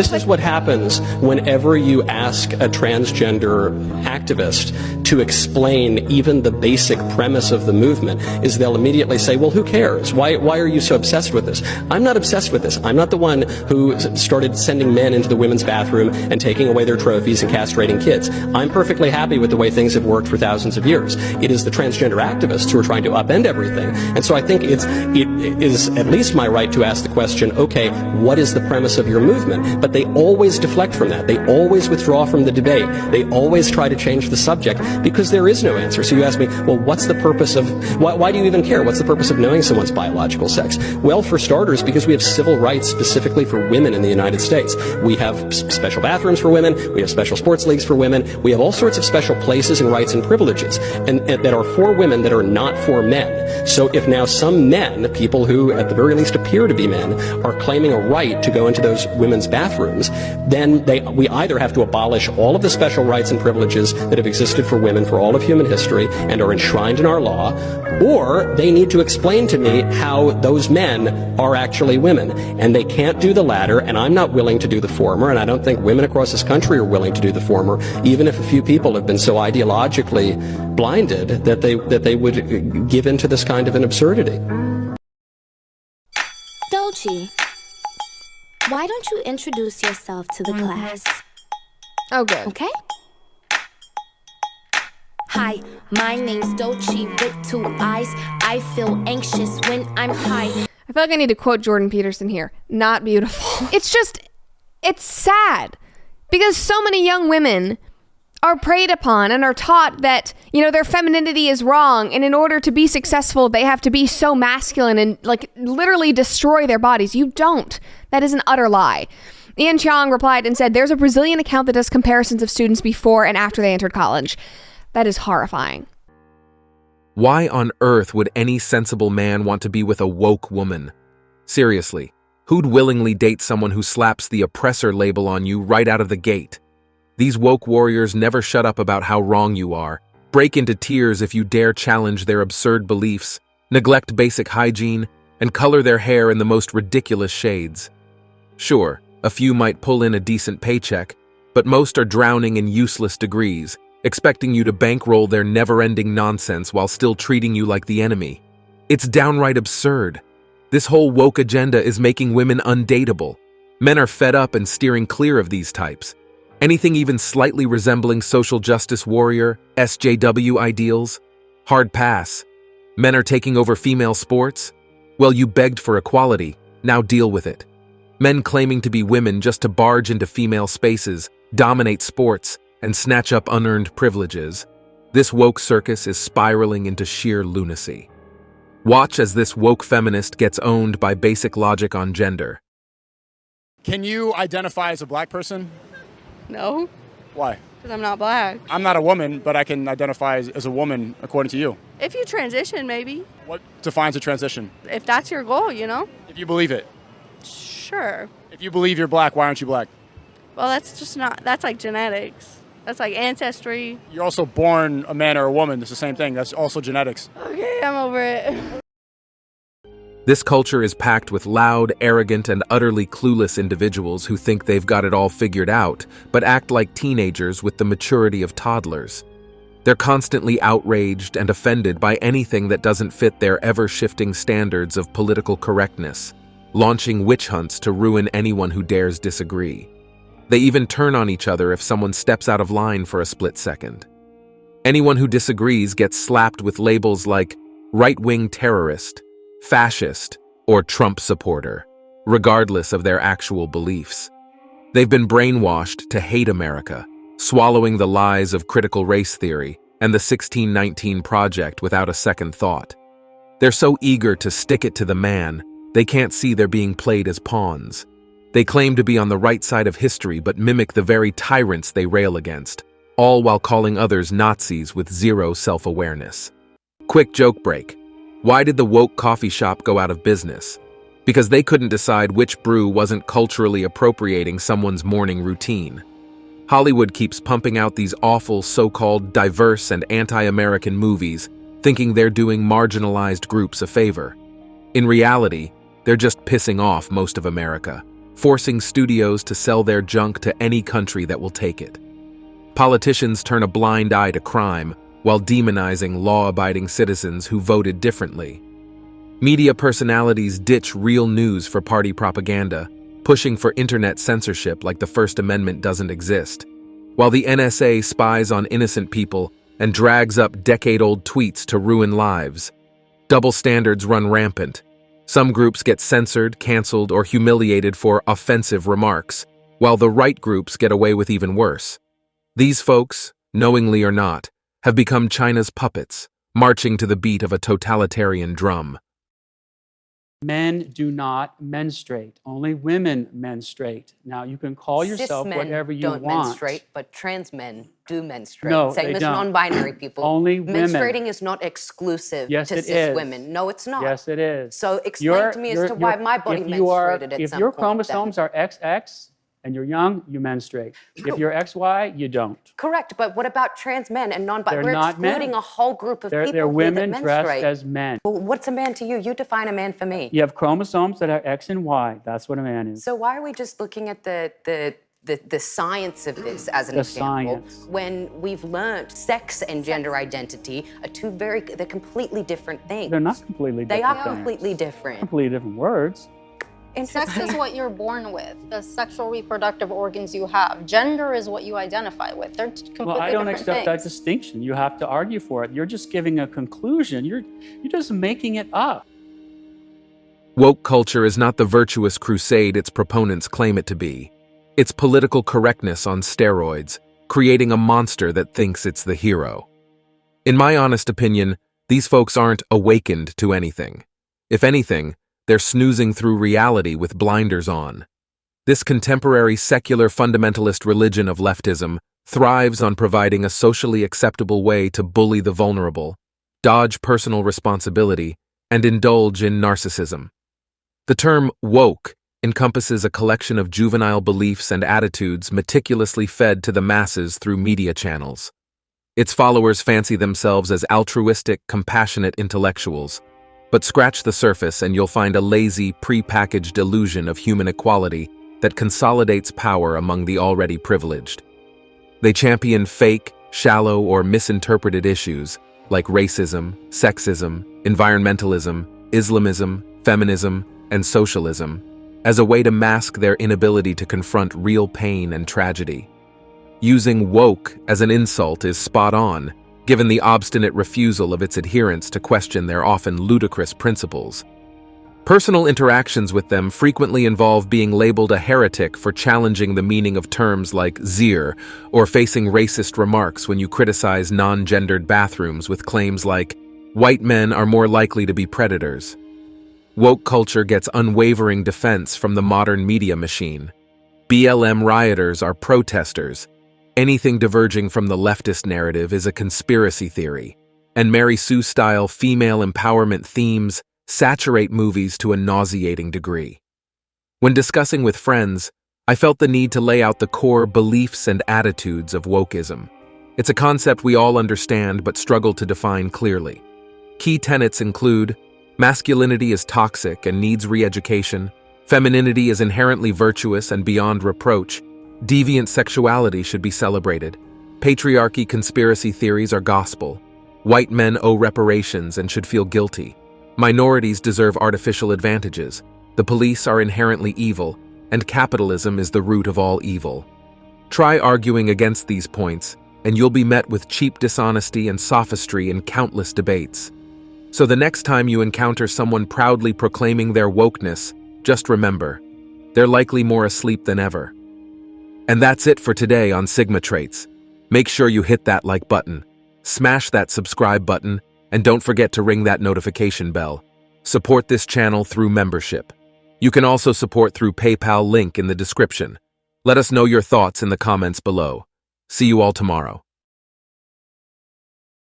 This is what happens whenever you ask a transgender activist to explain even the basic premise of the movement, is they'll immediately say, well, who cares? Why are you so obsessed with this? I'm not obsessed with this. I'm not the one who started sending men into the women's bathroom and taking away their trophies and castrating kids. I'm perfectly happy with the way things have worked for thousands of years. It is the transgender activists who are trying to upend everything. And so I think it is at least my right to ask the question, okay, what is the premise of your movement? But they always deflect from that. They always withdraw from the debate. They always try to change the subject because there is no answer. So you ask me, well, what's the purpose of, why do you even care? What's the purpose of knowing someone's biological sex? Well, for starters, because we have civil rights specifically for women in the United States. We have special bathrooms for women. We have special sports leagues for women. We have all sorts of special places and rights and privileges and that are for women that are not for men. So if now some men, people who at the very least appear to be men, are claiming a right to go into those women's bathrooms, then we either have to abolish all of the special rights and privileges that have existed for women for all of human history and are enshrined in our law, or they need to explain to me how those men are actually women. And they can't do the latter, and I'm not willing to do the former, and I don't think women across this country are willing to do the former, even if a few people have been so ideologically blinded that they would give into this kind of an absurdity. Dolce, why don't you introduce yourself to the class? Oh, good. Okay? Hi, my name's Dolce with 2 eyes. I feel anxious when I'm high. I feel like I need to quote Jordan Peterson here. Not beautiful. It's sad because so many young women are preyed upon and are taught that, their femininity is wrong. And in order to be successful, they have to be so masculine and literally destroy their bodies. You don't. That is an utter lie. Ian Chiang replied and said, there's a Brazilian account that does comparisons of students before and after they entered college. That is horrifying. Why on earth would any sensible man want to be with a woke woman? Seriously, who'd willingly date someone who slaps the oppressor label on you right out of the gate? These woke warriors never shut up about how wrong you are, break into tears if you dare challenge their absurd beliefs, neglect basic hygiene, and color their hair in the most ridiculous shades. Sure, a few might pull in a decent paycheck, but most are drowning in useless degrees, expecting you to bankroll their never-ending nonsense while still treating you like the enemy. It's downright absurd. This whole woke agenda is making women undateable. Men are fed up and steering clear of these types. Anything even slightly resembling social justice warrior, SJW ideals? Hard pass. Men are taking over female sports? Well, you begged for equality, now deal with it. Men claiming to be women just to barge into female spaces, dominate sports, and snatch up unearned privileges. This woke circus is spiraling into sheer lunacy. Watch as this woke feminist gets owned by basic logic on gender. Can you identify as a black person? No. Why? Because I'm not black. I'm not a woman, but I can identify as a woman according to you. If you transition, maybe. What defines a transition? If that's your goal, If you believe it. Sure. If you believe you're black, why aren't you black? Well, that's like genetics. That's like ancestry. You're also born a man or a woman. It's the same thing. That's also genetics. Okay, I'm over it. This culture is packed with loud, arrogant, and utterly clueless individuals who think they've got it all figured out, but act like teenagers with the maturity of toddlers. They're constantly outraged and offended by anything that doesn't fit their ever-shifting standards of political correctness, launching witch hunts to ruin anyone who dares disagree. They even turn on each other if someone steps out of line for a split second. Anyone who disagrees gets slapped with labels like right-wing terrorist, fascist, or Trump supporter, regardless of their actual beliefs. They've been brainwashed to hate America, swallowing the lies of critical race theory and the 1619 Project without a second thought. They're so eager to stick it to the man, they can't see they're being played as pawns. They claim to be on the right side of history but mimic the very tyrants they rail against, all while calling others Nazis with zero self-awareness. Quick joke break. Why did the woke coffee shop go out of business? Because they couldn't decide which brew wasn't culturally appropriating someone's morning routine. Hollywood keeps pumping out these awful so-called diverse and anti-American movies, thinking they're doing marginalized groups a favor. In reality, they're just pissing off most of America, forcing studios to sell their junk to any country that will take it. Politicians turn a blind eye to crime while demonizing law-abiding citizens who voted differently. Media personalities ditch real news for party propaganda, pushing for internet censorship like the First Amendment doesn't exist, while the NSA spies on innocent people and drags up decade-old tweets to ruin lives. Double standards run rampant. Some groups get censored, canceled, or humiliated for offensive remarks, while the right groups get away with even worse. These folks, knowingly or not, have become China's puppets, marching to the beat of a totalitarian drum. Men do not menstruate. Only women menstruate. Now, you can call yourself whatever you want. Cis men don't menstruate, but trans men do menstruate. No, Same they as don't. non-binary people. Only women. Menstruating is not exclusive Yes, to it cis is. women. No, it's not. Yes, it is. So explain to me as to why my body menstruated at some If your point chromosomes are XX and you're young, you menstruate. If you're XY, you don't. Correct, but what about trans men and non-binary? They're We're not men. excluding a whole group of people They're here women that dressed menstruate. as men. Well, what's a man to you? You define a man for me. You have chromosomes that are X and Y. That's what a man is. So why are we just looking at the science of this as an The example science. when we've learned sex and gender identity are they're completely different things. They're not completely different They are things. completely different. Completely different words. Sex is what you're born with, the sexual reproductive organs you have. Gender is what you identify with. They're completely Well, I don't different accept that things. distinction. You have to argue for it. You're just giving a conclusion. You're just making it up. Woke culture is not the virtuous crusade its proponents claim it to be. It's political correctness on steroids, creating a monster that thinks it's the hero. In my honest opinion, these folks aren't awakened to anything. If anything, they're snoozing through reality with blinders on. This contemporary secular fundamentalist religion of leftism thrives on providing a socially acceptable way to bully the vulnerable, dodge personal responsibility, and indulge in narcissism. The term woke encompasses a collection of juvenile beliefs and attitudes meticulously fed to the masses through media channels. Its followers fancy themselves as altruistic, compassionate intellectuals, but scratch the surface and you'll find a lazy, pre-packaged illusion of human equality that consolidates power among the already privileged. They champion fake, shallow, or misinterpreted issues like racism, sexism, environmentalism, Islamism, feminism, and socialism as a way to mask their inability to confront real pain and tragedy. Using woke as an insult is spot on, given the obstinate refusal of its adherents to question their often ludicrous principles. Personal interactions with them frequently involve being labeled a heretic for challenging the meaning of terms like zir, or facing racist remarks when you criticize non-gendered bathrooms with claims like, white men are more likely to be predators. Woke culture gets unwavering defense from the modern media machine. BLM rioters are protesters. Anything diverging from the leftist narrative is a conspiracy theory, and Mary Sue-style female empowerment themes saturate movies to a nauseating degree. When discussing with friends, I felt the need to lay out the core beliefs and attitudes of wokeism. It's a concept we all understand but struggle to define clearly. Key tenets include: masculinity is toxic and needs re-education, femininity is inherently virtuous and beyond reproach, deviant sexuality should be celebrated, patriarchy conspiracy theories are gospel, white men owe reparations and should feel guilty, minorities deserve artificial advantages, the police are inherently evil, and capitalism is the root of all evil. Try arguing against these points, and you'll be met with cheap dishonesty and sophistry in countless debates. So the next time you encounter someone proudly proclaiming their wokeness, just remember, they're likely more asleep than ever. And that's it for today on Sigma Traits. Make sure you hit that like button, smash that subscribe button, and don't forget to ring that notification bell. Support this channel through membership. You can also support through PayPal, link in the description. Let us know your thoughts in the comments below. See you all tomorrow.